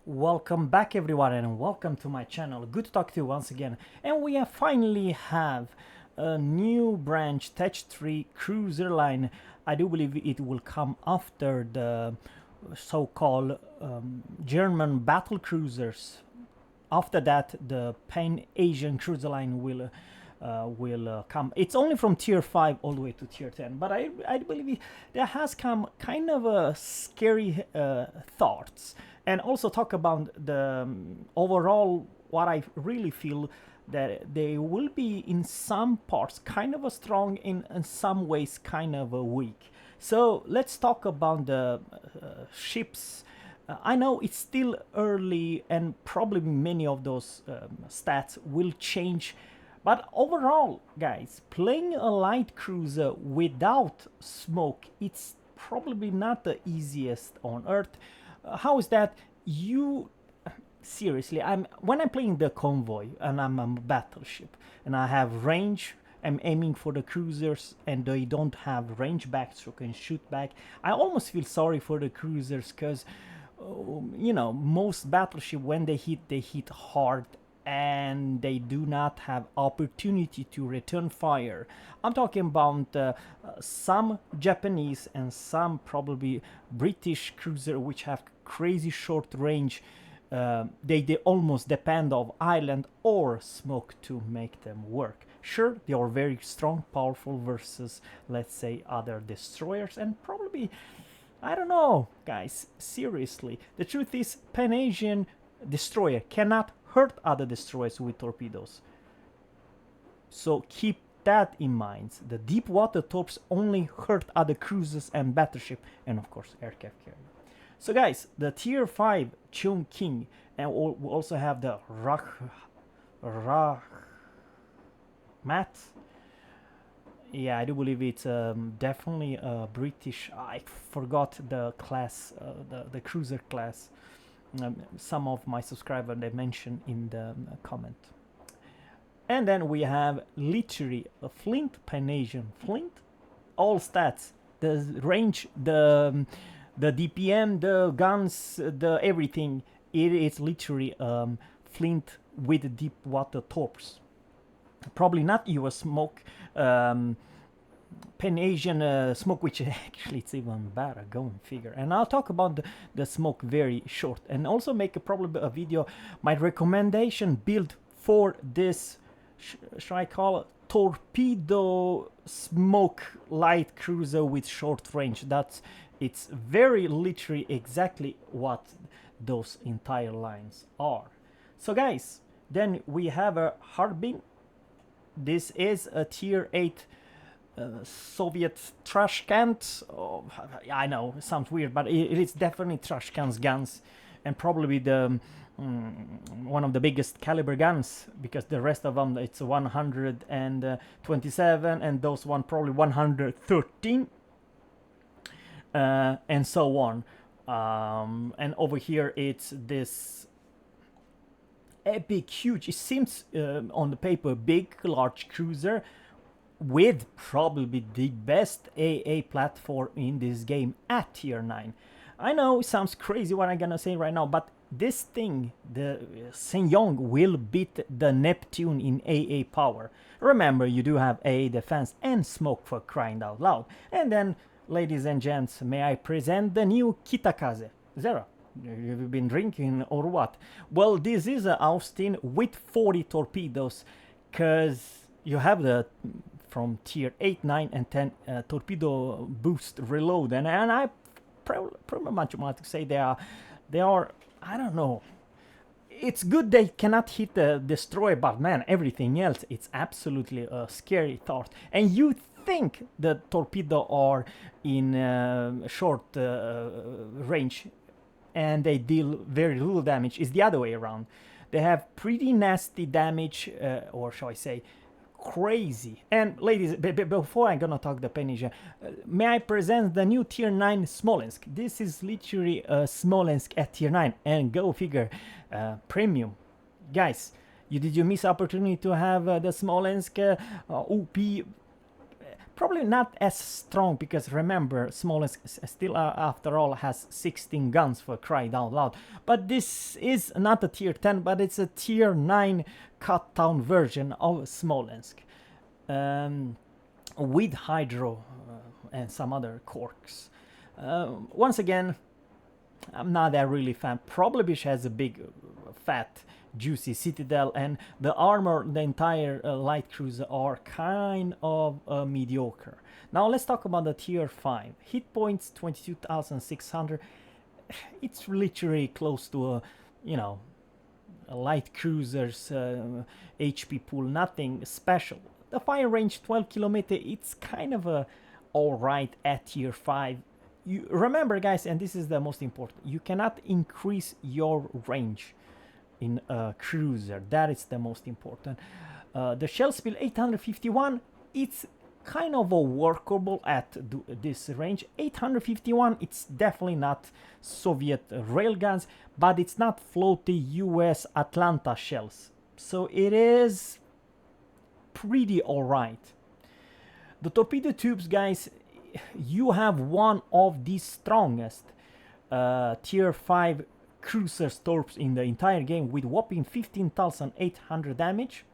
Welcome back everyone and welcome to my channel. Good to talk to you once again. And we finally have a new branch, Tech 3 cruiser line. I do believe it will come after the so-called German battle cruisers. After that, the Pan-Asian cruiser line will come. It's only from tier 5 all the way to tier 10, but I believe there has come kind of a scary thoughts, and also talk about the overall what I really feel that they will be in some parts kind of a strong, in some ways kind of a weak. So let's talk about the ships. I know it's still early and probably many of those stats will change, but overall, guys, playing a light cruiser without smoke, it's probably not the easiest on Earth. How is that? You seriously, when I'm playing the convoy and I'm a battleship and I have range, I'm aiming for the cruisers and they don't have range back so I can shoot back. I almost feel sorry for the cruisers because you know, most battleship when they hit hard and they do not have opportunity to return fire. I'm talking about some Japanese and some probably British cruiser which have crazy short range. They almost depend of island or smoke to make them work. Sure, they are very strong, powerful versus, let's say, other destroyers, and probably, I don't know, guys, seriously. The truth is, Pan-Asian destroyer cannot hurt other destroyers with torpedoes. So keep that in mind. The deep water torps only hurt other cruisers and battleship, and of course aircraft carrier. So guys, the tier 5 Chung King, and we also have the Mat. Yeah, I do believe it's definitely a British. I forgot the class, the cruiser class. Some of my subscribers they mentioned in the comment. And then we have literally a Flint, Pan-Asian Flint, all stats, the range, the DPM, the guns, the everything. It is literally Flint with deep water torps. Probably not US smoke, Pan-Asian smoke, which actually it's even better, go and figure. And I'll talk about the smoke very short, and also make probably a video, my recommendation build for this, shall I call it, torpedo smoke light cruiser with short range. It's very literally exactly what those entire lines are. So guys, then we have a Harbin. This is a tier 8 Soviet trash can. Oh, I know, it sounds weird, but it is definitely trash cans guns, and probably the one of the biggest caliber guns, because the rest of them it's 127 and those one probably 113 and so on. And over here it's this epic, huge, it seems on the paper, big, large cruiser with probably the best AA platform in this game at tier 9. I know it sounds crazy what I'm gonna say right now, but this thing, the Senyong, will beat the Neptune in AA power. Remember, you do have AA defense and smoke, for crying out loud. And then, ladies and gents, may I present the new Kitakaze, Zerra. You've been drinking or what? Well, this is an Austin with 40 torpedoes, because you have the from tier 8, 9 and 10 torpedo boost reload, and I pretty much want to say they are, I don't know, it's good they cannot hit the destroyer, but man, everything else, it's absolutely a scary thought. And you think the torpedo are in short range and they deal very little damage. Is the other way around. They have pretty nasty damage, or shall I say, crazy. And ladies, before I'm gonna talk the Peninsula, may I present the new tier 9 Smallisk. This is literally a Smallisk at tier 9, and go figure, premium. Guys, did you miss opportunity to have the Smallisk OP Probably not as strong, because remember, Smolensk still, after all, has 16 guns, for crying out loud. But this is not a tier 10, but it's a tier 9 cut down version of Smolensk. With hydro and some other corks. Once again, I'm not that really fan. Probably has a big, fat, juicy citadel, and the armor, the entire light cruiser are kind of mediocre. Now let's talk about the tier 5. Hit points 22,600. It's literally close to a, you know, a light cruiser's HP pool, nothing special. The fire range 12 kilometer, it's kind of a alright at tier 5. You remember, guys, and this is the most important, you cannot increase your range in a cruiser. That is the most important. The shell speed 851, it's kind of a workable at this range. 851, it's definitely not Soviet railguns, but it's not floaty US Atlanta shells, so it is pretty alright. The torpedo tubes, guys, you have one of the strongest tier 5 cruisers torps in the entire game, with whopping 15,800 damage,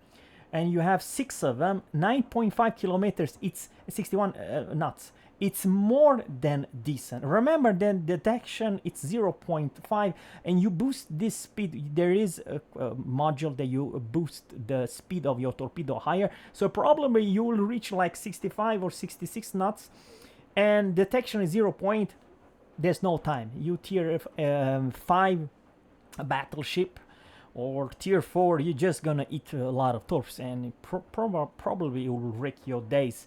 and you have 6 of them, 9.5 kilometers, it's 61 knots. It's more than decent. Remember, then detection, it's 0.5, and you boost this speed. There is a module that you boost the speed of your torpedo higher, so probably you will reach like 65 or 66 knots, and detection is 0. There's no time. You tier 5 battleship or tier 4, you're just gonna eat a lot of torps, and probably it will wreck your days.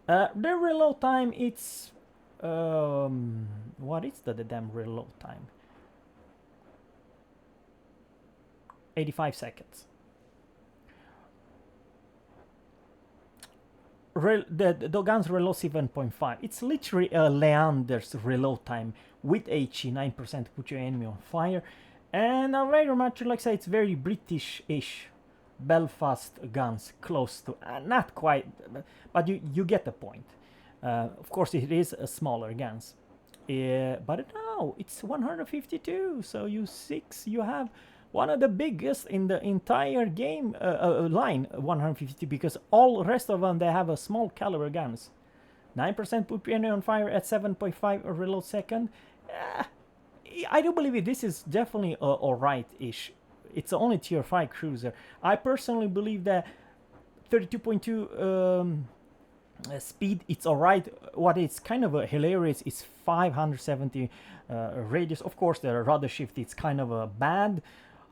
The reload time, it's what is the damn reload time? 85 seconds. The guns reload 7.5. It's literally a Leander's reload time with HE 9% put your enemy on fire, and very much, like I say, it's very British-ish. Belfast guns, close to, not quite, but you get the point. Of course, it is a smaller guns, but no, it's 152. So you have one of the biggest in the entire game line, 152, because all rest of them, they have a small caliber guns. 9% put enemy on fire at 7.5 reload second. I do believe this is definitely alright-ish. It's only tier 5 cruiser. I personally believe that 32.2 speed, it's alright. What is kind of hilarious is 570 radius. Of course, the rudder shift, it's kind of bad.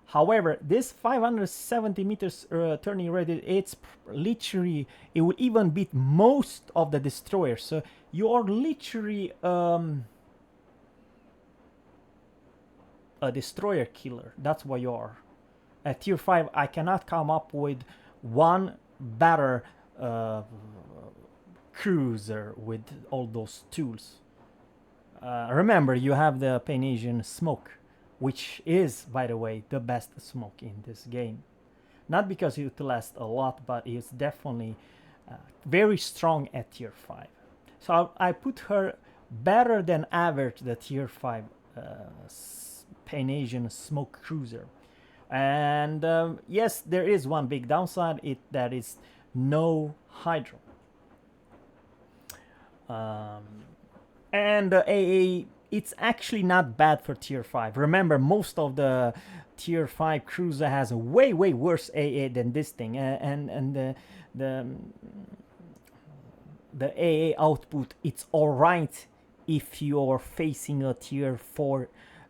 However, this 570 meters turning radius, it's literally, it will even beat most of the destroyers. So you are literally a destroyer killer. That's what you are. At tier 5, I cannot come up with one better cruiser with all those tools. Remember, you have the Peninsula smoke, which is, by the way, the best smoke in this game. Not because it lasts a lot, but it's definitely very strong at tier 5. So I put her better than average, the tier 5 Peninsula smoke cruiser. And yes, there is one big downside, that is no hydro. And the AA, it's actually not bad for tier 5. Remember, most of the tier 5 cruiser has a way worse AA than this thing, and the AA output, it's alright if you're facing a tier 4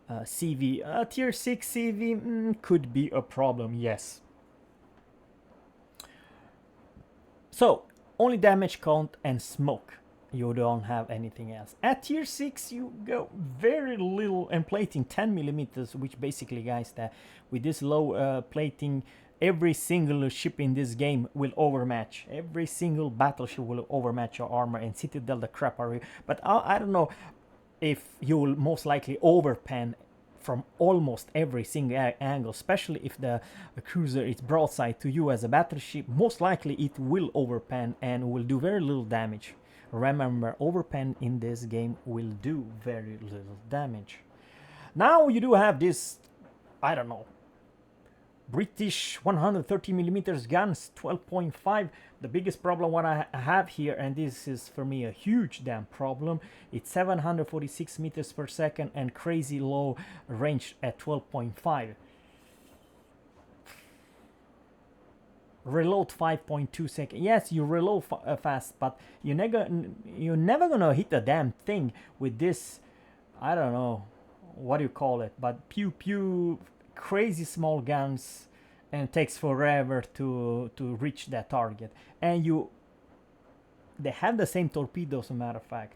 CV. Tier 6 CV could be a problem, yes. So, only damage count and smoke. You don't have anything else. At tier 6, you go very little and plating 10 millimeters, which basically, guys, that with this low plating, every single ship in this game will overmatch. Every single battleship will overmatch your armor, and Citadel the crap are you. But I don't know if you will most likely overpan from almost every single angle, especially if the cruiser is broadside to you as a battleship. Most likely it will overpan and will do very little damage. Remember, overpen in this game will do very little damage. Now you do have this, I don't know, British 130mm guns, 12.5. The biggest problem what I have here, and this is for me a huge damn problem, it's 746 meters per second and crazy low range at 12.5. Reload 5.2 seconds. Yes, you reload fast, but you're never gonna hit a damn thing with this, I don't know what do you call it, but pew pew, crazy small guns, and it takes forever to reach that target. And they have the same torpedoes, as a matter of fact.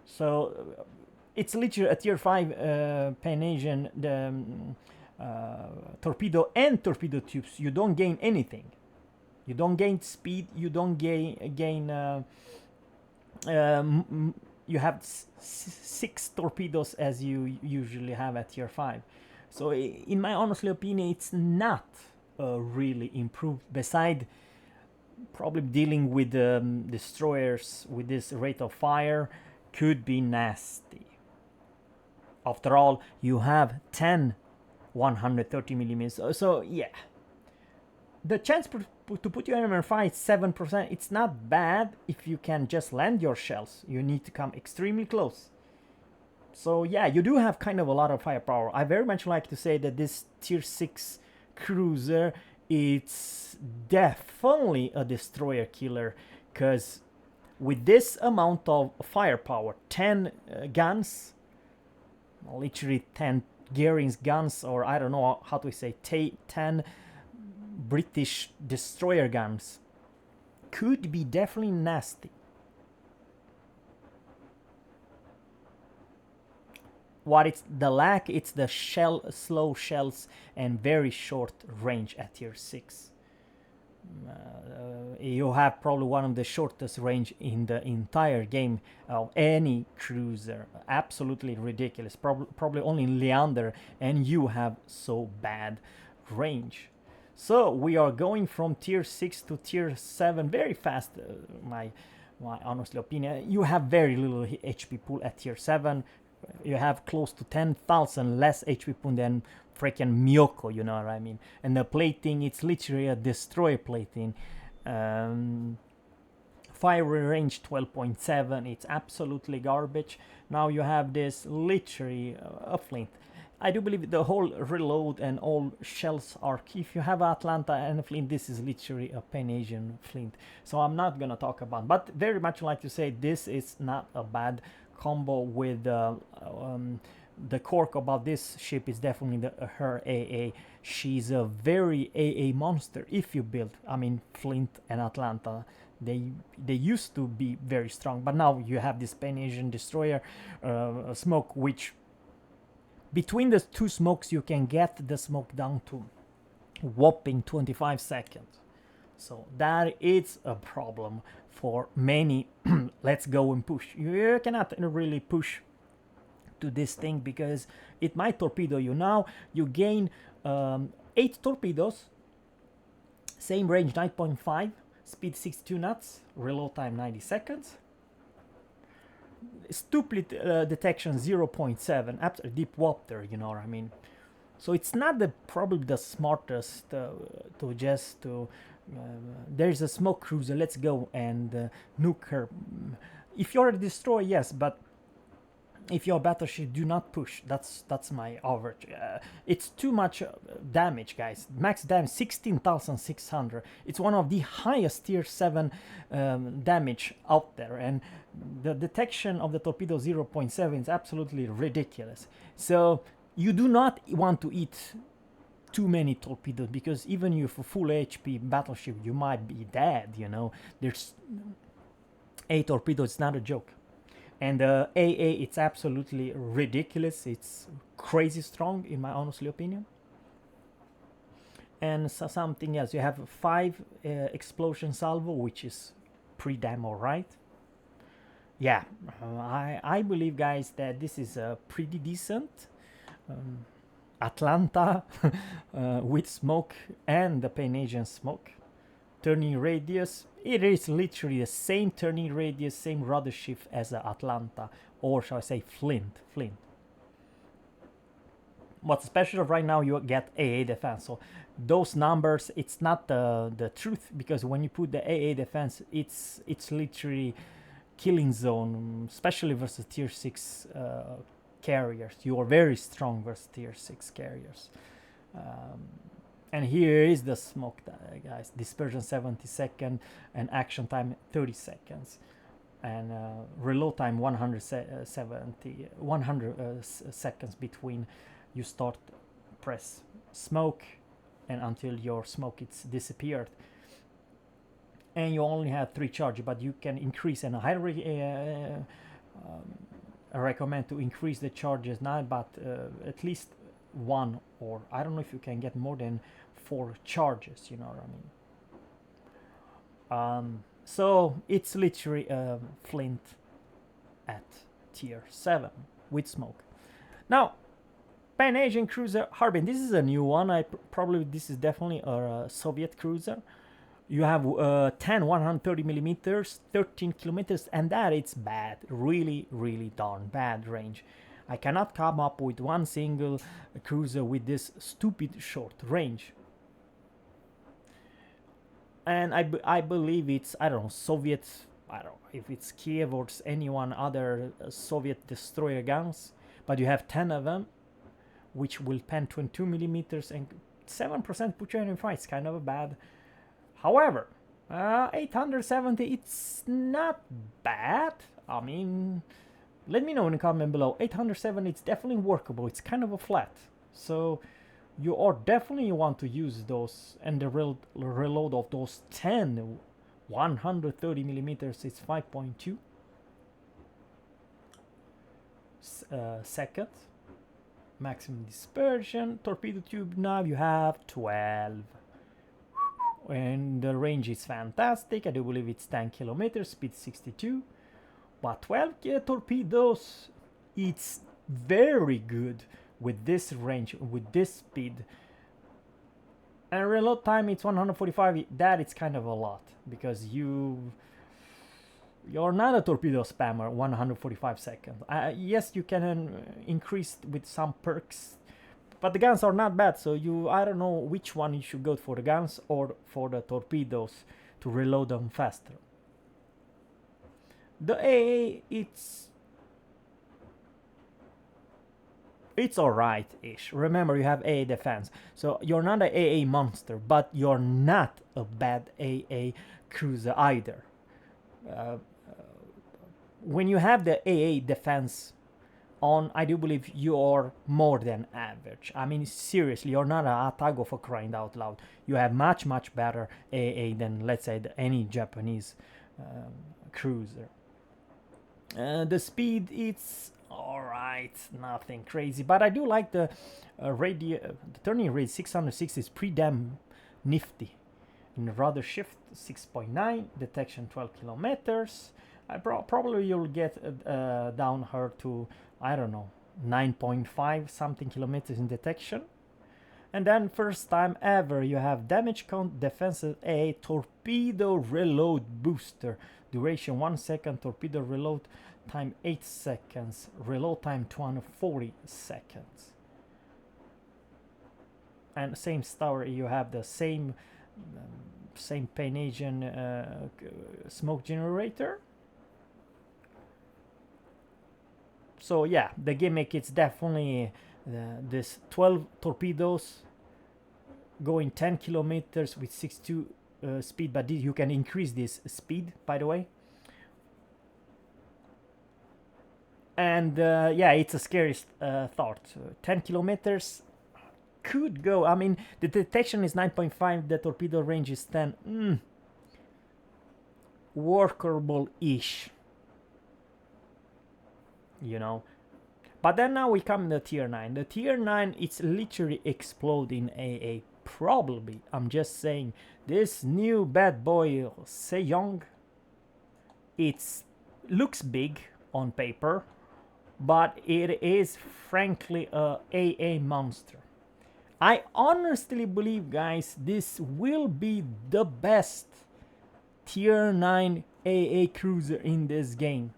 So it's literally a tier 5 Pan-Asian torpedo and torpedo tubes. You don't gain anything. You don't gain speed. You don't gain. You have 6 torpedoes as you usually have at tier 5. So in my honestly opinion, it's not really improved. Beside probably dealing with destroyers with this rate of fire could be nasty. After all, you have 10 130mm. So yeah, the chance to put your enemy fight 7%. It's not bad if you can just land your shells. You need to come extremely close. So yeah, you do have kind of a lot of firepower. I very much like to say that this tier 6 cruiser, it's definitely a destroyer killer, because with this amount of firepower, 10 guns, literally 10 Gearing's guns, or I don't know how to say, 10 British destroyer guns, could be definitely nasty. What it's the lack, it's the slow shells and very short range at tier 6. You have probably one of the shortest range in the entire game of any cruiser. Absolutely ridiculous. Probably only Leander, and you have so bad range. So we are going from tier 6 to tier 7 very fast. My honestly opinion, you have very little HP pool at tier 7. You have close to 10,000 less HP pool than freaking Miyoko, you know what I mean? And the plating, it's literally a destroyer plating. Fire range 12.7, it's absolutely garbage. Now you have this literally a Flint. I do believe the whole reload and all shells are key. If you have Atlanta and a Flint, this is literally a Pan-Asian Flint. So I'm not gonna talk about, but very much like to say this is not a bad combo with the quirk about this ship is definitely her AA. She's a very AA monster if you build. I mean, Flint and Atlanta, they used to be very strong, but now you have this Pan-Asian destroyer smoke, which between the two smokes you can get the smoke down to whopping 25 seconds. So that is a problem for many. Let's go and push. You cannot really push to this thing because it might torpedo you. Now you gain 8 torpedoes, same range 9.5, speed 62 knots, reload time 90 seconds, stupid detection 0.7, after deep water, you know what I mean. So it's not probably the smartest there's a smoke cruiser, let's go and nuke her. If you're a destroyer, yes, but if you're a battleship, do not push. That's my average. It's too much damage, guys. Max damage 16,600. It's one of the highest tier 7 damage out there, and the detection of the torpedo 0.7 is absolutely ridiculous. So you do not want to eat too many torpedoes, because even if a full HP battleship, you might be dead, you know. There's 8 torpedoes, it's not a joke. And AA, it's absolutely ridiculous. It's crazy strong, in my honestly opinion. And so something else, you have 5 explosion salvo, which is pretty damn alright. Yeah, I believe, guys, that this is pretty decent. Atlanta with smoke and the Pan-Asian smoke. turning radius. It is literally the same turning radius, same rudder shift as Atlanta, or shall I say Flint. What's special right now, you get AA defense. So those numbers, it's not the truth, because when you put the AA defense, it's literally killing zone, especially versus tier 6 carriers. You are very strong versus tier 6 carriers. And here is the smoke, guys. Dispersion 70 seconds and action time 30 seconds. And reload time 100 seconds between you start press smoke and until your smoke it's disappeared. And you only have 3 charges, but you can increase, and I highly recommend to increase the charges now, but at least 1, or I don't know if you can get more than 4 charges, you know what I mean. So it's literally Flint at tier 7 with smoke. Now, Pan-Asian cruiser Harbin. This is a new one. This is definitely a Soviet cruiser. You have 10 130 millimeters, 13 kilometers, and that it's bad, really darn bad range. I cannot come up with one single cruiser with this stupid short range. And I believe it's, I don't know, Soviet, I don't know if it's Kiev or anyone other Soviet destroyer guns, but you have 10 of them, which will pen 22 millimeters and 7% put you in fight. It's kind of bad. However, 870, it's not bad. I mean, let me know in the comment below. 870, it's definitely workable. It's kind of a flat. So you are definitely want to use those, and the reload of those 10 130 millimeters is 5.2 seconds. Maximum dispersion. Torpedo tube now you have 12. And the range is fantastic. I do believe it's 10 kilometers, speed 62. But 12 torpedoes, it's very good with this range, with this speed. And reload time, it's 145. That it's kind of a lot, because you're not a torpedo spammer. 145 seconds. Yes, you can increase with some perks, but the guns are not bad. So I don't know which one you should go for, the guns or for the torpedoes to reload them faster. The AA, it's alright-ish. Remember, you have AA defense, so you're not an AA monster, but you're not a bad AA cruiser either. When you have the AA defense on, I do believe you are more than average. I mean, seriously, you're not an Atago for crying out loud. You have much better AA than, let's say, any Japanese cruiser. The speed, it's alright, nothing crazy, but I do like the the turning rate. 660 is pretty damn nifty. In the rudder shift 6.9, detection 12 kilometers. Probably you'll get down her to, I don't know, 9.5 something kilometers in detection. And then first time ever you have damage count, defensive A, torpedo reload booster, duration 1 second, torpedo reload time 8 seconds, reload time 240 seconds. And same story, you have the same Pan-Asian smoke generator. So yeah, the gimmick, it's definitely this 12 torpedoes going 10 kilometers with 62 speed, but you can increase this speed, by the way. And yeah, it's a scary thought. 10 kilometers could go. I mean, the detection is 9.5, the torpedo range is 10. Workable-ish, you know. But then now we come to tier 9. The tier 9, it's literally exploding AA. Probably, I'm just saying, this new bad boy Sejong, it looks big on paper, but it is frankly a AA monster. I honestly believe, guys, this will be the best tier 9 AA cruiser in this game.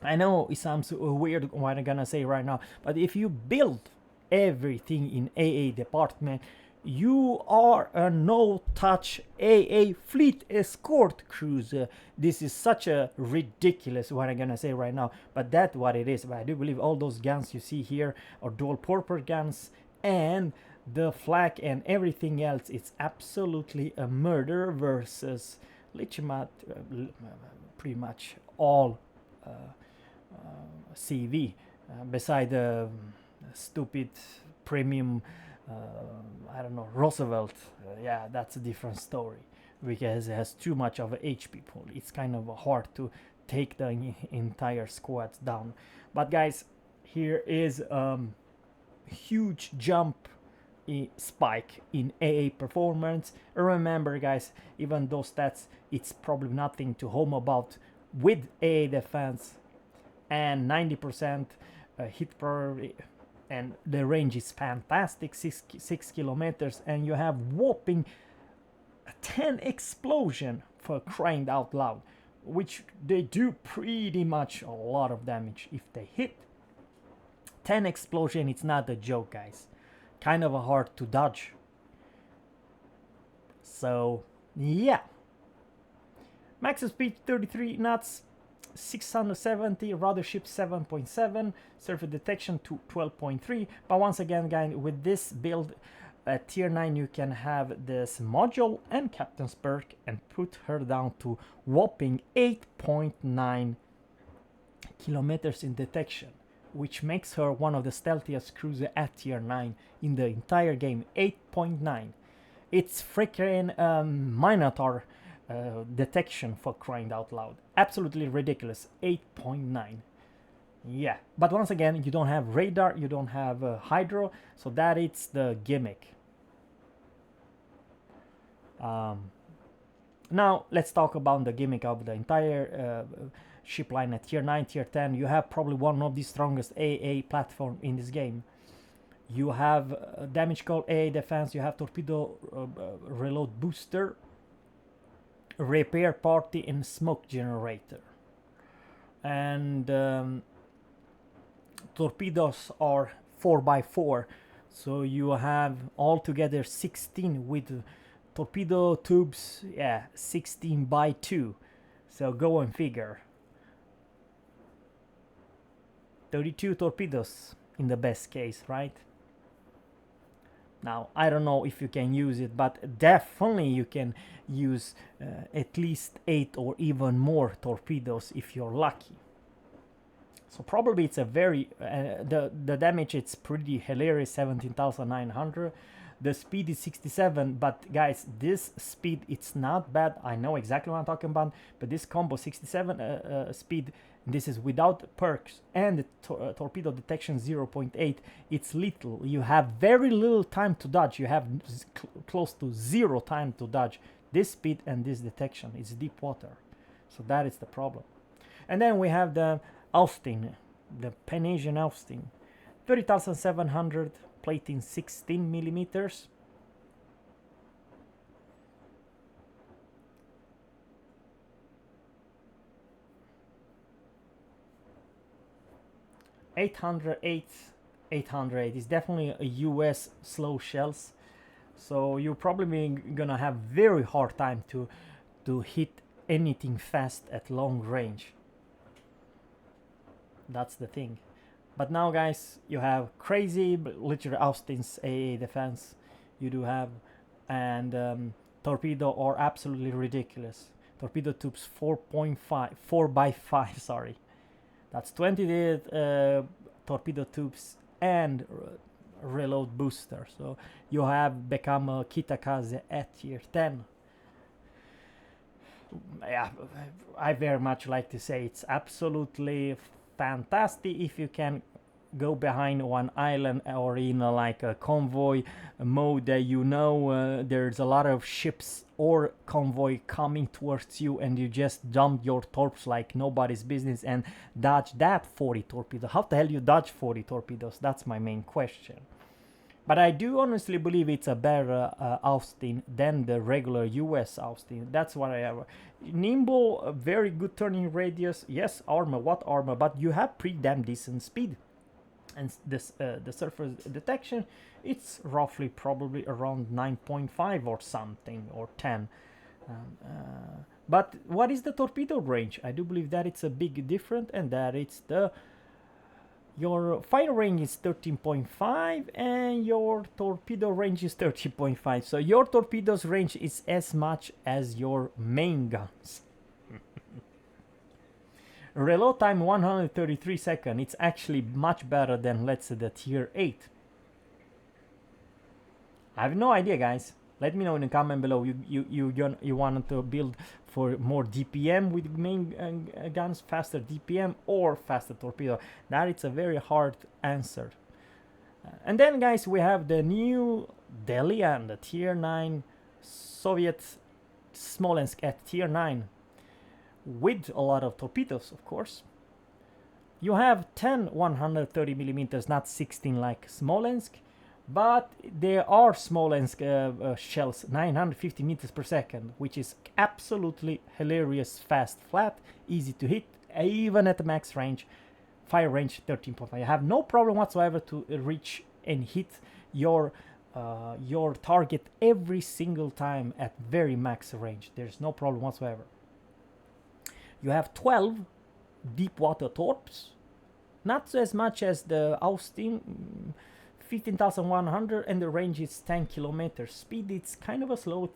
I know it sounds weird what I'm gonna say right now, but if you build everything in AA department, you are a no-touch AA fleet escort cruiser. This is such a ridiculous what I'm gonna say right now, but that's what it is. But I do believe all those guns you see here are dual purpose guns, and the flag and everything else, it's absolutely a murder versus legitimate, pretty much all CV, beside the stupid premium, I don't know, Roosevelt. Yeah, that's a different story because it has too much of a HP pool. It's kind of hard to take the entire squads down. But guys, here is huge jump spike in AA performance. Remember, guys, even those stats, it's probably nothing to home about with AA defense and 90% hit per, and the range is fantastic, 6 kilometers, and you have whopping 10 explosion, for crying out loud, which they do pretty much a lot of damage if they hit. 10 explosion, it's not a joke, guys. Kind of hard to dodge. So yeah, max speed 33 knots, 670, rudder ship 7.7, surface detection to 12.3. But once again, guys, with this build at tier 9, you can have this module and captain's perk and put her down to whopping 8.9 kilometers in detection, which makes her one of the stealthiest cruiser at tier 9 in the entire game. 8.9. It's freaking Minotaur detection, for crying out loud. Absolutely ridiculous. 8.9. Yeah, but once again, you don't have radar, you don't have hydro, so that is the gimmick. Now let's talk about the gimmick of the entire ship line at tier 9, tier 10. You have probably one of the strongest AA platform in this game. You have damage call, AA defense, you have torpedo reload booster, repair party, and smoke generator. And torpedoes are 4x4, so you have altogether 16 with torpedo tubes. Yeah, 16 by 2, so go and figure. 32 torpedoes in the best case, right? Now, I don't know if you can use it, but definitely you can use at least 8 or even more torpedoes if you're lucky. So probably it's a very, the damage, it's pretty hilarious, 17,900. The speed is 67, but guys, this speed, it's not bad. I know exactly what I'm talking about, but this combo 67 speed, this is without perks, and the torpedo detection 0.8, it's little. You have very little time to dodge. You have close to 0 time to dodge. This speed and this detection is deep water, so that is the problem. And then we have the Austin, the Peninsula Austin, 30,700, plating 16 millimeters. $808 is definitely a US slow shells, so you're probably gonna have very hard time to hit anything fast at long range. That's the thing. But now, guys, you have crazy, literally Austin's AA defense. You do have, and torpedo are absolutely ridiculous. Torpedo tubes 4.5, 4x5. Sorry, that's 20 torpedo tubes and reload booster. So you have become a Kitakaze at tier 10. Yeah, I very much like to say it's absolutely fantastic if you can go behind one island or in like a convoy mode that you know there's a lot of ships or convoy coming towards you, and you just dump your torps like nobody's business and dodge that 40 torpedoes. How the hell you dodge 40 torpedoes? That's my main question. But I do honestly believe it's a better Austin than the regular US Austin. That's what I have. Nimble, very good turning radius. Yes, armor, what armor? But you have pretty damn decent speed. And this the surface detection, it's roughly probably around 9.5 or something, or 10. But what is the torpedo range? I do believe that it's a big difference, and that it's your fire range is 13.5 and your torpedo range is 13.5. So your torpedoes range is as much as your main guns. Reload time 133 seconds. It's actually much better than, let's say, the tier 8. I have no idea, guys. Let me know in the comment below. You want to build for more DPM with main guns, faster DPM or faster torpedo? That it's a very hard answer. And then, guys, we have the new Delhi and the tier 9 Soviet Smolensk at tier 9 with a lot of torpedoes, of course. You have 10 130 millimeters, not 16 like Smolensk. But there are Smolensk shells 950 meters per second, which is absolutely hilarious, fast, flat, easy to hit, even at the max range, fire range 13.5. You have no problem whatsoever to reach and hit your target every single time at very max range. There's no problem whatsoever. You have 12 deep water torps, not as much as the Austin. 15,100, and the range is 10 kilometers. Speed it's kind of a slow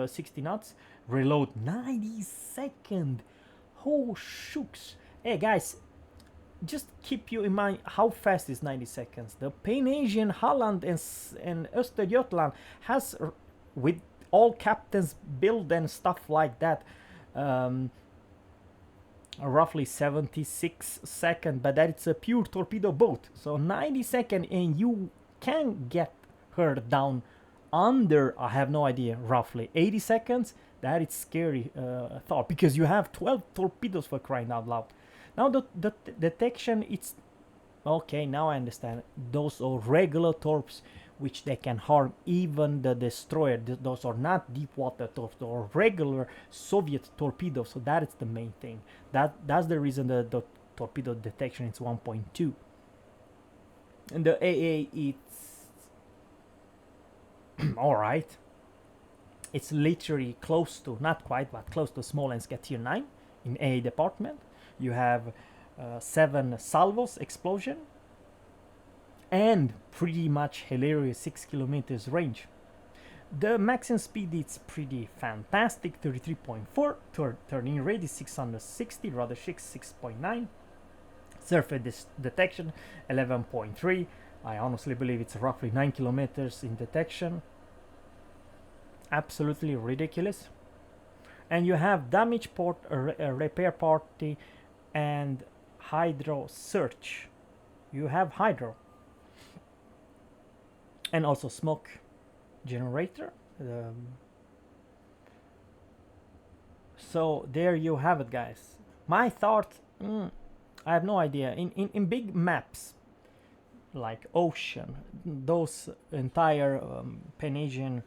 60 knots. Reload 90 seconds. Oh shooks. Hey guys, just keep you in mind how fast is 90 seconds. The Pan-Asian Holland and Östergötland has, with all captains build and stuff like that, roughly 76 seconds, but that it's a pure torpedo boat. So 90 seconds and you can get her down under, I have no idea, roughly 80 seconds. That is scary thought, because you have 12 torpedoes, for crying out loud. Now the detection, it's okay, now I understand. Those are regular torps which they can harm even the destroyer. Those are not deep water torps, they are regular Soviet torpedoes. So that is the main thing. That's the reason the torpedo detection is 1.2. And the AA, it's all right. It's literally close to, not quite, but close to Smolensk at tier 9 in AA department. You have 7 salvos explosion and pretty much hilarious 6 kilometers range. The maximum speed is pretty fantastic, 33.4. Turning radius 660, rather 6.9. Surface detection 11.3. I honestly believe it's roughly 9 kilometers in detection. Absolutely ridiculous. And you have damage port, repair party, and hydro search. You have hydro. And also smoke generator. So there you have it, guys. My thought, I have no idea. In big maps like ocean, those entire Pan-Asian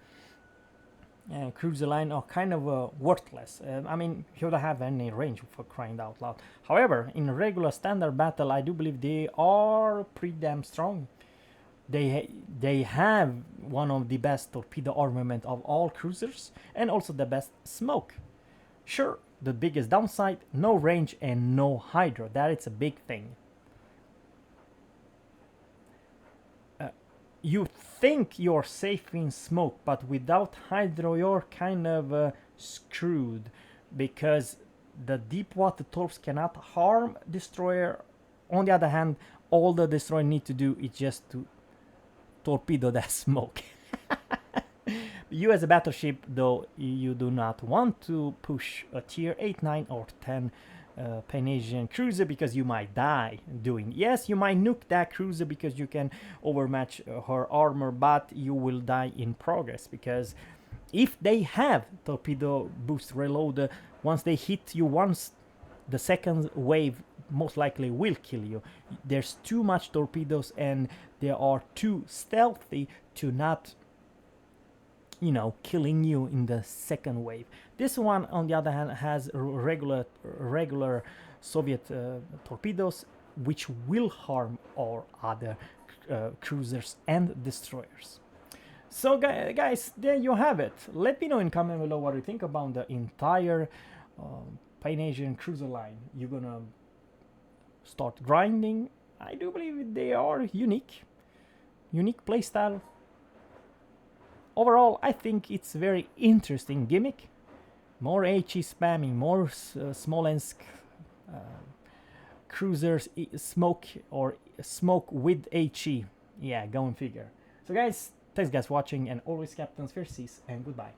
cruiser line are kind of worthless. I mean, you don't have any range, for crying out loud. However, in regular standard battle, I do believe they are pretty damn strong. They have one of the best torpedo armament of all cruisers, and also the best smoke. Sure, the biggest downside, no range and no hydro. That is a big thing. You think you're safe in smoke, but without hydro you're kind of screwed, because the deep water torps cannot harm destroyer. On the other hand, all the destroyer need to do is just to torpedo that smoke. You as a battleship, though, you do not want to push a tier 8, 9 or 10 Pan-Asian cruiser, because you might die doing. Yes, you might nuke that cruiser because you can overmatch her armor, but you will die in progress, because if they have torpedo boost reload, once they hit you once, the second wave most likely will kill you. There's too much torpedoes and they are too stealthy to not, you know, killing you in the second wave. This one, on the other hand, has regular Soviet torpedoes, which will harm our other cruisers and destroyers. So guys, there you have it. Let me know in comment below what you think about the entire Pan-Asian cruiser line. You're gonna start grinding. I do believe they are unique playstyle. Overall, I think it's very interesting gimmick. More HE spamming, more Smolensk cruisers smoke with HE. Yeah, go and figure. So guys, thanks guys for watching, and always captains first seas, and goodbye.